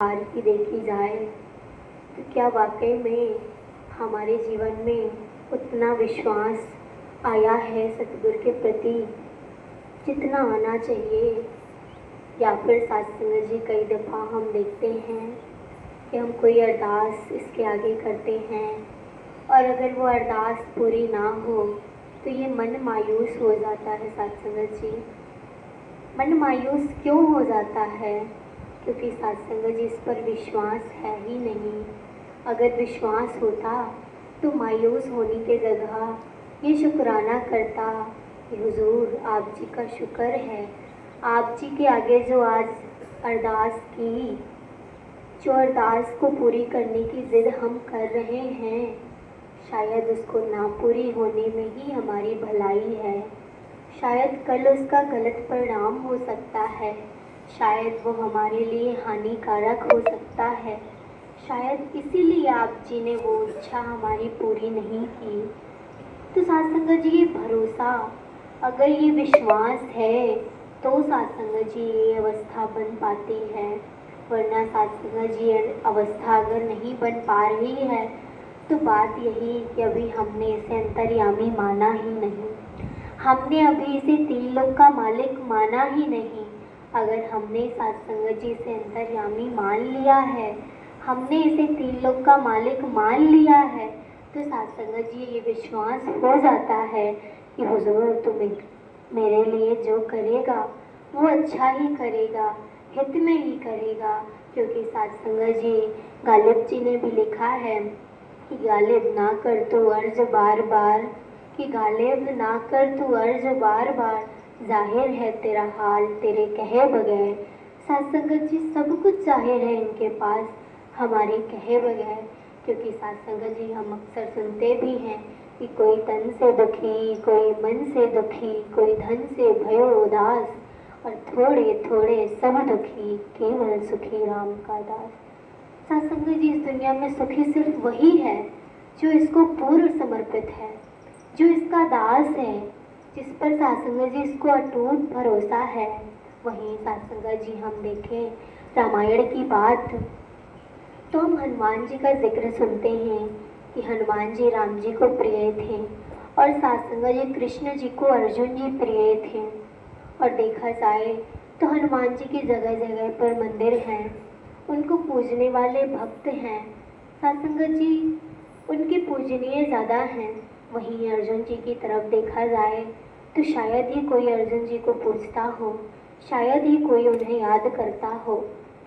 हार की देखी जाए तो क्या वाकई में हमारे जीवन में उतना विश्वास आया है सतगुरु के प्रति जितना आना चाहिए। या फिर सत्संग जी कई दफ़ा हम देखते हैं कि हम कोई अरदास इसके आगे करते हैं और अगर वो अरदास पूरी ना हो तो ये मन मायूस हो जाता है। सत्संग जी, मन मायूस क्यों हो जाता है? क्योंकि सत्संग जी इस पर विश्वास है ही नहीं। अगर विश्वास होता तो मायूस होने के जगह ये शुक्राना करता कि हुजूर आप जी का शुक्र है, आप जी के आगे जो आज अरदास की, जो अरदास को पूरी करने की ज़िद हम कर रहे हैं, शायद उसको ना पूरी होने में ही हमारी भलाई है। शायद कल उसका गलत परिणाम हो सकता है, शायद वो हमारे लिए हानिकारक हो सकता है। शायद इसीलिए आप जी ने वो इच्छा हमारी पूरी नहीं की। तो सत्संग जी ये भरोसा, अगर ये विश्वास है तो सत्संग जी ये अवस्था बन पाती है। वरना सत्संग जी अवस्था अगर नहीं बन पा रही है तो बात यही कि अभी हमने इसे अंतर्यामी माना ही नहीं, हमने अभी इसे तीन लोक का मालिक माना ही नहीं। अगर हमने सत्संग जी से अंतर्यामी मान लिया है, हमने इसे तीन लोक का मालिक मान लिया है, तो सत्संग जी ये विश्वास हो जाता है कि हुजूर तुम मेरे लिए जो करेगा वो अच्छा ही करेगा, हित में ही करेगा। क्योंकि सत्संग जी गालिब जी ने भी लिखा है कि गालिब ना कर तू अर्ज बार बार, कि गालिब ना कर तू अर्ज बार बार, जाहिर है तेरा हाल तेरे कहे बगैर। सत्संग जी सब कुछ जाहिर है इनके पास हमारे कहे बगैर। क्योंकि सत्संग जी हम अक्सर सुनते भी हैं कि कोई तन से दुखी, कोई मन से दुखी, कोई धन से भयो उदास, और थोड़े थोड़े सब दुखी, केवल सुखी राम का दास। सत्संग जी इस दुनिया में सुखी सिर्फ वही है जो इसको पूर्ण समर्पित है, जो इसका दास है, जिस पर सत्संग जी इसको अटूट भरोसा है। वहीं सत्संग जी हम देखें रामायण की बात तो हम हनुमान जी का जिक्र सुनते हैं कि हनुमान जी राम जी को प्रिय थे और सत्संग जी कृष्ण जी को अर्जुन जी प्रिय थे। और देखा जाए तो हनुमान जी की जगह जगह पर मंदिर हैं, उनको पूजने वाले भक्त हैं। सत्संग जी उनके पूजनीय ज़्यादा हैं। वहीं अर्जुन जी की तरफ देखा जाए तो शायद ही कोई अर्जुन जी को पूजता हो, शायद ही कोई उन्हें याद करता हो।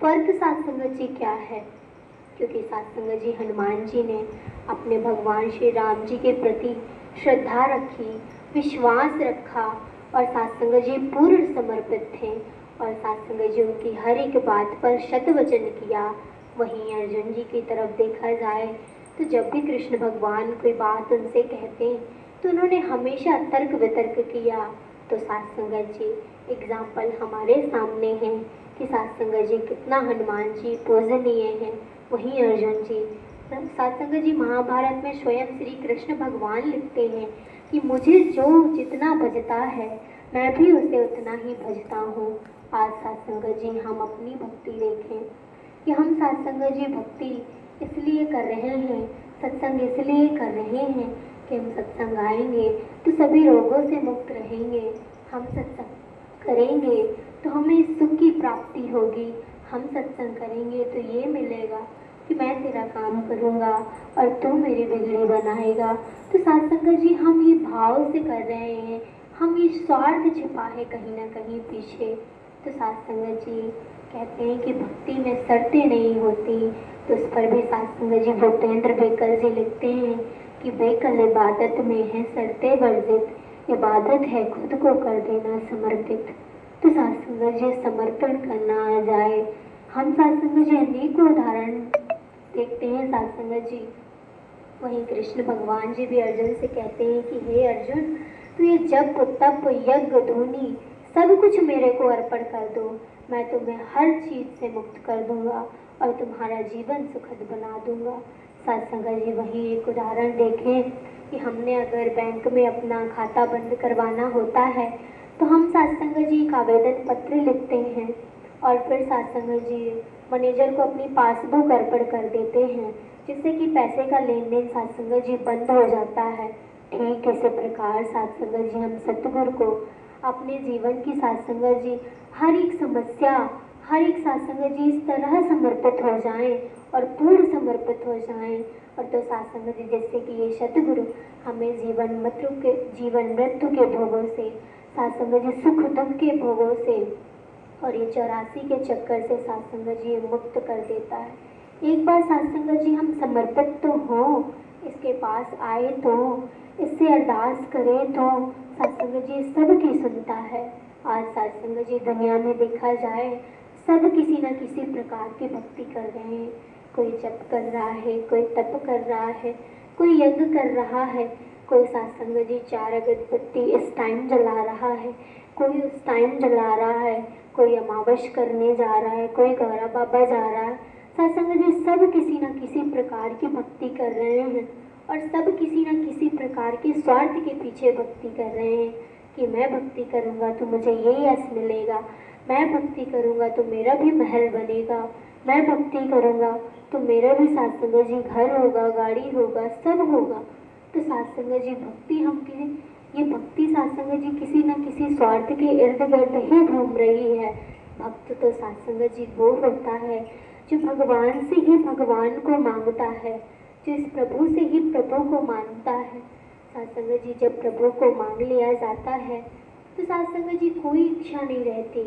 फर्क सत्संग जी क्या है? क्योंकि सत्संग जी हनुमान जी ने अपने भगवान श्री राम जी के प्रति श्रद्धा रखी, विश्वास रखा और सत्संग जी पूर्ण समर्पित थे और सत्संग जी उनकी हर एक बात पर शत वचन किया। वहीं अर्जुन जी की तरफ देखा जाए तो जब भी कृष्ण भगवान कोई बात उनसे कहते तो उन्होंने हमेशा तर्क वितर्क किया। तो सत्संग जी एग्जाम्पल हमारे सामने हैं कि सत्संग जी कितना हनुमान जी पूजनीय हैं। वहीं अर्जुन जी, सत्संग जी महाभारत में स्वयं श्री कृष्ण भगवान लिखते हैं कि मुझे जो जितना भजता है मैं भी उसे उतना ही भजता हूँ। आज सत्संग जी हम अपनी भक्ति देखें कि हम सत्संग जी भक्ति इसलिए कर रहे हैं, सत्संग इसलिए कर रहे हैं कि हम सत्संग आएंगे तो सभी रोगों से मुक्त रहेंगे, हम सत्संग करेंगे तो हमें सुख की प्राप्ति होगी, हम सत्संग करेंगे तो ये मिलेगा कि मैं तेरा काम करूँगा और तू मेरी बिगड़ी बनाएगा। तो सत्संग जी हम ये भाव से कर रहे हैं, हम ये स्वार्थ छिपा है कहीं ना कहीं पीछे। तो सत्संग जी कहते हैं कि भक्ति में शर्तें नहीं होती। तो उस पर भी सत्संग जी भूपेंद्र बेकल जी लिखते हैं कि बेकल इबादत में है शर्तें वर्जित, इबादत है खुद को कर देना समर्पित। तो सत्संग जी समर्पण करना आ जाए। हम सत्संग जी अनेकों उदाहरण देखते हैं सत्संग जी। वहीं कृष्ण भगवान जी भी अर्जुन से कहते हैं कि हे अर्जुन, तू ये जप तप यज्ञ धूनी सब कुछ मेरे को अर्पण कर दो, मैं तुम्हें हर चीज़ से मुक्त कर दूंगा और तुम्हारा जीवन सुखद बना दूंगा। सत्संग जी वहीं एक उदाहरण देखें कि हमने अगर बैंक में अपना खाता बंद करवाना होता है तो हम सत्संग जी एक आवेदन पत्र लिखते हैं और फिर सत्संग जी मैनेजर को अपनी पासबुक अर्पण कर देते हैं, जिससे कि पैसे का लेन देन साथ संगत जी बंद हो जाता है। ठीक इसी प्रकार साथ संगत जी हम सतगुरु को अपने जीवन की साथ संगत जी हर एक समस्या, हर एक साथ संगत जी इस तरह समर्पित हो जाएं और पूर्ण समर्पित हो जाएं, और तो साथ संगत जी जैसे कि ये सतगुरु हमें जीवन मृत्यु के भोगों से, साथ संगत जी सुख दुख के भोगों से और ये 84 के चक्कर से साथ संगत जी मुक्त कर देता है। एक बार साथ संगत जी हम समर्पित तो हों, इसके पास आए तो, इससे अरदास करें तो साथ संगत जी सबकी सुनता है। आज साथ संगत जी दुनिया में देखा जाए सब किसी न किसी प्रकार की भक्ति कर रहे हैं। कोई जप कर रहा है, कोई तप कर रहा है, कोई यज्ञ कर रहा है, कोई साथ संगत जी 4 अगरबत्ती इस टाइम जला रहा है, कोई उस टाइम जला रहा है, कोई अमावस करने जा रहा है, कोई गौरा बाबा जा रहा है। साथ संगत जी सब किसी न किसी प्रकार की भक्ति कर रहे हैं और सब किसी न किसी प्रकार के स्वार्थ के पीछे भक्ति कर रहे हैं कि मैं भक्ति करूँगा तो मुझे ये यश मिलेगा, मैं भक्ति करूँगा तो मेरा भी महल बनेगा, मैं भक्ति करूँगा तो मेरा भी साथ संगत जी घर होगा, गाड़ी होगा, सब होगा। तो साथ संगत जी भक्ति हम ये भक्ति साथ संगत जी किसी न किसी स्वार्थ के इर्द गिर्द ही घूम रही है। भक्त तो साथ संगत जी वो होता है जो भगवान से ही भगवान को मांगता है, जो इस प्रभु से ही प्रभु को मांगता है। साथ संगत जी जब प्रभु को मांग लिया जाता है तो साथ संगत जी कोई इच्छा नहीं रहती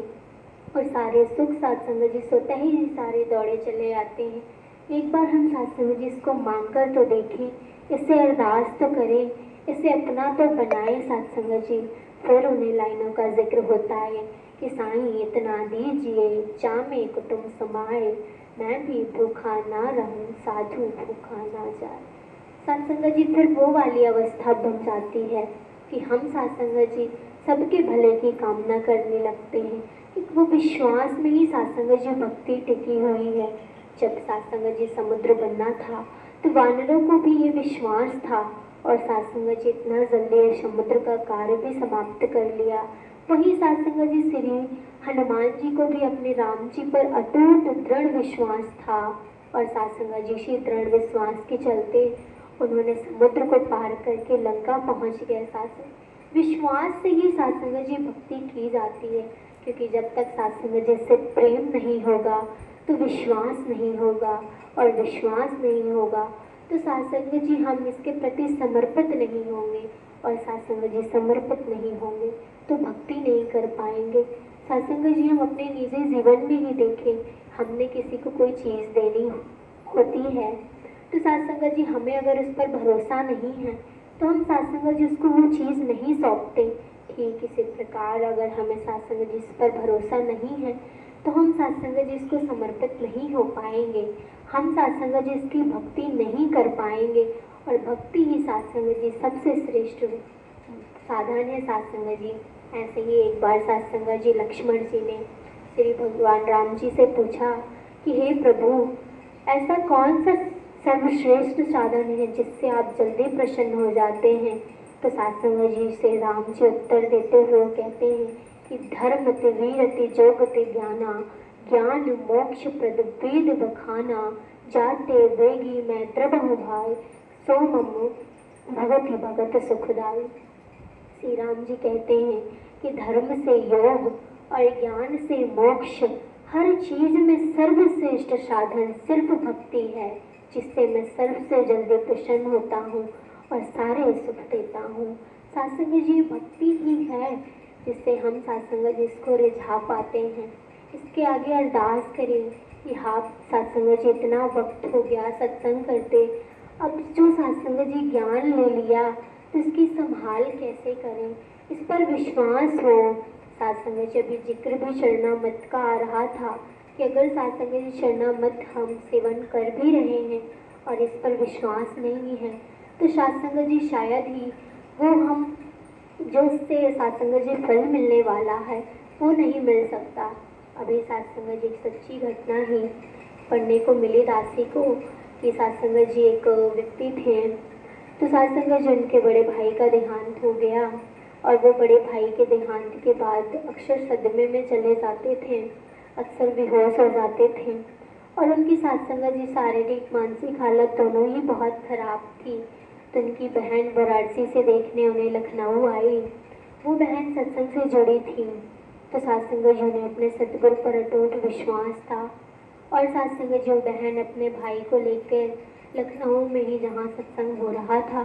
और सारे सुख साथ संगत जी स्वतः ही सारे दौड़े चले आते हैं। एक बार हम साथ संगत जी इसको मांग कर तो देखें, इससे अरदास तो करें, इसे अपना तो बनाए साथ संगत जी। फिर उन्हें लाइनों का जिक्र होता है कि साईं इतना दीजिए चामे कुटुंब समाए, मैं भी भूखा ना रहूं साधु भूखा ना जाए। साथ संगत जी फिर वो वाली अवस्था बन जाती है कि हम साथ संगत जी सबके भले की कामना करने लगते हैं। एक वो विश्वास में ही साथ संगत जी भक्ति टिकी हुई है। जब साथ संगत जी समुद्र बनना था तो वानरों को भी ये विश्वास था और साथ संगत जी इतना जल्दी समुद्र का कार्य भी समाप्त कर लिया। वही साथ संगत जी श्री हनुमान जी को भी अपने राम जी पर अटूट दृढ़ विश्वास था और साथ संगत जी इसी दृढ़ विश्वास के चलते उन्होंने समुद्र को पार करके लंका पहुंच गए। साथ विश्वास से ही साथ संगत जी भक्ति की जाती है, क्योंकि जब तक साथ संगत जी से प्रेम नहीं होगा तो विश्वास नहीं होगा और विश्वास नहीं होगा तो साथ संगत जी हम इसके प्रति समर्पित नहीं होंगे और साथ संगत जी समर्पित नहीं होंगे तो भक्ति नहीं कर पाएंगे। साथ संगत जी हम अपने निजी जीवन में ही देखें, हमने किसी को कोई चीज़ देनी होती है तो साथ संगत जी हमें अगर उस पर भरोसा नहीं है तो हम साथ संगत जी उसको वो चीज़ नहीं सौंपते। ठीक इसी प्रकार अगर हमें साथ संगत जी इस पर भरोसा नहीं है तो हम साथ संगत जी इसको समर्पित नहीं हो पाएंगे, हम साथ संगत जी इसकी भक्ति नहीं कर पाएंगे और भक्ति ही साथ संगत जी सबसे श्रेष्ठ साधन है। साथ संगत जी ऐसे ही एक बार साथ संगत जी लक्ष्मण जी ने श्री भगवान राम जी से पूछा कि हे प्रभु, ऐसा कौन सा सर्वश्रेष्ठ साधन है जिससे आप जल्दी प्रसन्न हो जाते हैं। तो साथ संगत जी से राम जी उत्तर देते हुए कहते हैं कि धर्मति वीरति जोगति ज्ञाना, ज्ञान मोक्ष प्रद वेद बखाना, जाते वेगी मैं द्रबहु भाई, सो ममु भगति भगत सुखदाई। श्री राम जी कहते हैं कि धर्म से योग और ज्ञान से मोक्ष, हर चीज में सर्वश्रेष्ठ साधन सिर्फ भक्ति है, जिससे मैं सबसे जल्दी प्रसन्न होता हूँ और सारे सुख देता हूँ। साथ संगत जी भक्ति ही है जिससे हम साथ संगत जी इसको रिझा पाते हैं। इसके आगे अरदास करें कि हाँ साथ संगत जी इतना वक्त हो गया सत्संग करते, अब जो साथ संगत जी ज्ञान ले लिया तो इसकी संभाल कैसे करें, इस पर विश्वास हो। साथ संगत जी अभी जिक्र भी शरणामत का आ रहा था कि अगर साथ संगत जी शरणामत हम सेवन कर भी रहे हैं और इस पर विश्वास नहीं है तो साथ संगत जी शायद ही वो हम जो उससे साथ संगत जी फल मिलने वाला है वो नहीं मिल सकता। अभी साथ संगत जी एक सच्ची घटना ही पढ़ने को मिली दासी को कि साथ संगत जी एक व्यक्ति थे तो साथ संगत जी उनके बड़े भाई का देहांत हो गया और वो बड़े भाई के देहांत के बाद अक्सर सदमे में चले जाते थे, अक्सर बेहोश हो जाते थे। और उनकी साथ संगत जी शारीरिक मानसिक हालत दोनों ही बहुत खराब थी। तो उनकी बहन वाराणसी से देखने उन्हें लखनऊ आई। वो बहन सत्संग से जुड़ी थी। तो साथ संगत जी ने अपने सतगुरु पर अटूट विश्वास था और साथ संगत जी बहन अपने भाई को लेकर लखनऊ में ही जहाँ सत्संग हो रहा था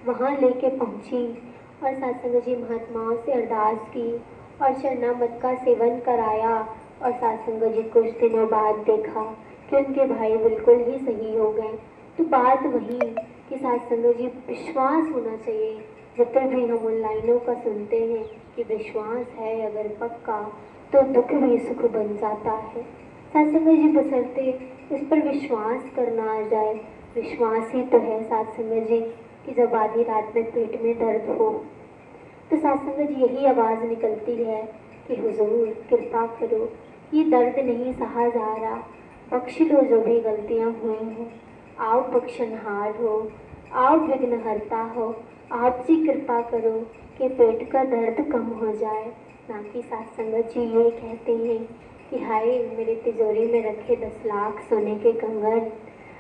वहाँ लेके पहुँची और साथ संगत जी महात्माओं से अरदास की और शरणामृत का सेवन कराया। और साथ संगत जी कुछ दिनों बाद देखा कि उनके भाई बिल्कुल ही सही हो गए। तो बात वही कि साथ संगत जी विश्वास होना चाहिए। जब तक भी हम उन लाइनों का सुनते हैं कि विश्वास है अगर पक्का तो दुख भी सुख बन जाता है। साथ संगत जी बसरते इस पर विश्वास करना आ जाए। विश्वास ही तो है साथ संगत जी कि जब आधी रात में पेट में दर्द हो तो साथ संगत जी यही आवाज़ निकलती है कि हुजूर कृपा करो, ये दर्द नहीं सहा जा रहा, बख्श लो जो भी गलतियाँ हुई हैं। आप बख्शनहार हो, आप विघ्नहर्ता हो, आप जी कृपा करो कि पेट का दर्द कम हो जाए। ना कि साथ संगत जी ये कहते हैं कि हाय मेरे तिजोरी में रखे 10 लाख सोने के कंगन,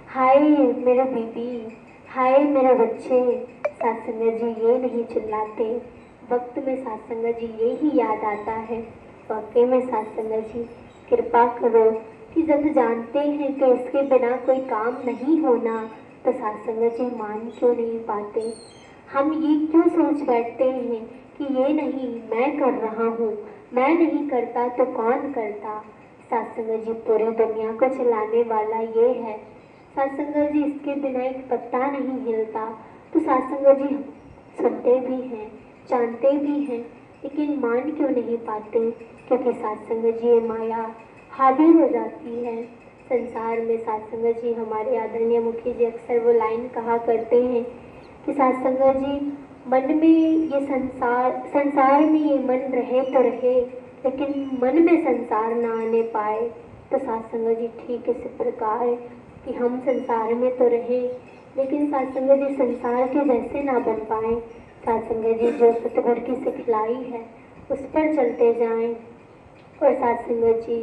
हाय मेरे बीबी, हाय मेरे बच्चे। साथ संगत जी ये नहीं चिल्लाते। वक्त में साथ संगत जी ये ही याद आता है। वाकई में साथ संगत जी कृपा करो कि जब जानते हैं कि इसके बिना कोई काम नहीं होना तो साथ संगत जी मान क्यों नहीं पाते। हम ये क्यों सोच बैठते हैं कि ये नहीं मैं कर रहा हूँ, मैं नहीं करता तो कौन करता। साथ संगत जी पूरी दुनिया को चलाने वाला ये है। साथ संगत जी इसके बिना एक पत्ता नहीं हिलता। तो साथ संगत जी सुनते भी हैं, जानते भी हैं, लेकिन मान क्यों नहीं पाते। क्योंकि साथ संगत जी ये माया हावी हो जाती है संसार में। साथ संगत जी हमारे आदरणीय मुखी जी अक्सर वो लाइन कहा करते हैं कि साथ संगत जी मन में ये संसार में ये मन रहे तो रहे लेकिन मन में संसार ना आने पाए। तो साथ संगत जी ठीक इस प्रकार कि हम संसार में तो रहे लेकिन साथ संगत जी संसार के जैसे ना बन पाए। साथ संगत जी जो सतगुरु की सिखलाई है उस पर चलते जाएं और साथ संगत जी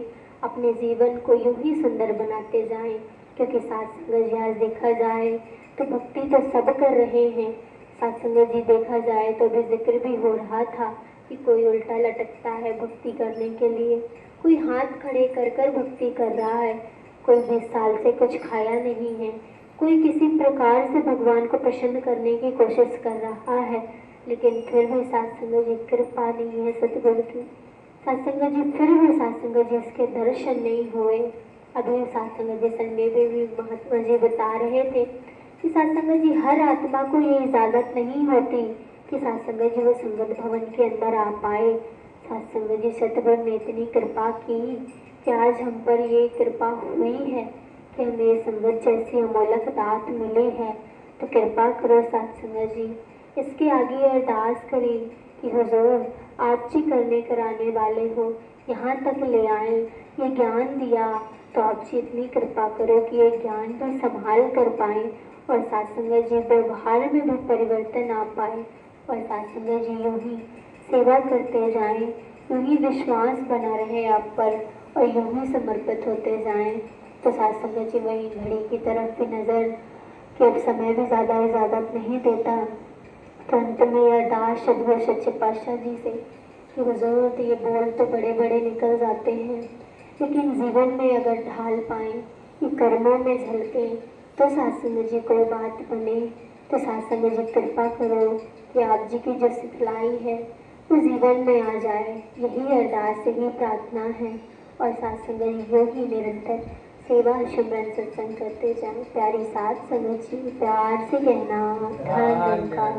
अपने जीवन को यूं ही सुंदर बनाते जाएं। क्योंकि साथ संगत जी आज देखा जाए तो भक्ति तो सब कर रहे हैं। साथ संगत जी देखा जाए तो अभी जिक्र भी हो रहा था कि कोई उल्टा लटकता है भक्ति करने के लिए, कोई हाथ खड़े कर कर भक्ति कर रहा है, कोई 20 साल से कुछ खाया नहीं है, कोई किसी प्रकार से भगवान को प्रसन्न करने की कोशिश कर रहा है, लेकिन फिर भी साथ संगत जी कृपा नहीं है सतगुरु की। साथ संगत जी फिर भी साथ संगत जी इसके दर्शन नहीं हुए। अभी साथ संगत जी संडे में भी महात्मा जी बता रहे थे कि साथ संगत जी हर आत्मा को ये इजाज़त नहीं होती कि साथ संगत जी वो संगत भवन के अंदर आ पाए। साथ संगत जी सतगुरु ने इतनी कृपा की कि आज हम पर ये कृपा हुई है कि हमें संगत जैसी अमोलक दात मिली है। तो कृपा करो साथ संगत जी इसके आगे अरदास करें कि हुजूर आप जी करने कराने वाले हो, यहाँ तक ले आए, ये ज्ञान दिया तो आप जी इतनी कृपा करो कि ये ज्ञान भी संभाल कर पाए और साथ संगत जी व्यवहार में भी परिवर्तन आ पाए और साथ संगत जी यूँ ही सेवा करते जाएं, यूँ ही विश्वास बना रहे आप पर और यूँ ही समर्पित होते जाएं। तो साथ संगत जी वही घड़ी की तरफ भी नज़र कि अब समय भी ज़्यादा इजाज़त नहीं देता। तो अंत में अरदास सतगुरु सच्चे पातशाह जी से कि हुजूर तो ये बोल तो बड़े बड़े निकल जाते हैं लेकिन जीवन में अगर ढाल पाएँ, ये कर्मों में झलके तो साथ संगत जी कोई बात बने। तो साथ संगत जी कृपा करो कि आप जी की जो सिखलाई है वो जीवन में आ जाए। यही अरदास यही प्रार्थना है और साथ संगत जी योग ही निरंतर सेवा सिमरन सत्संग करते जाएं। प्यारी साथ संगत जी प्यार से कहना धन निरंकार।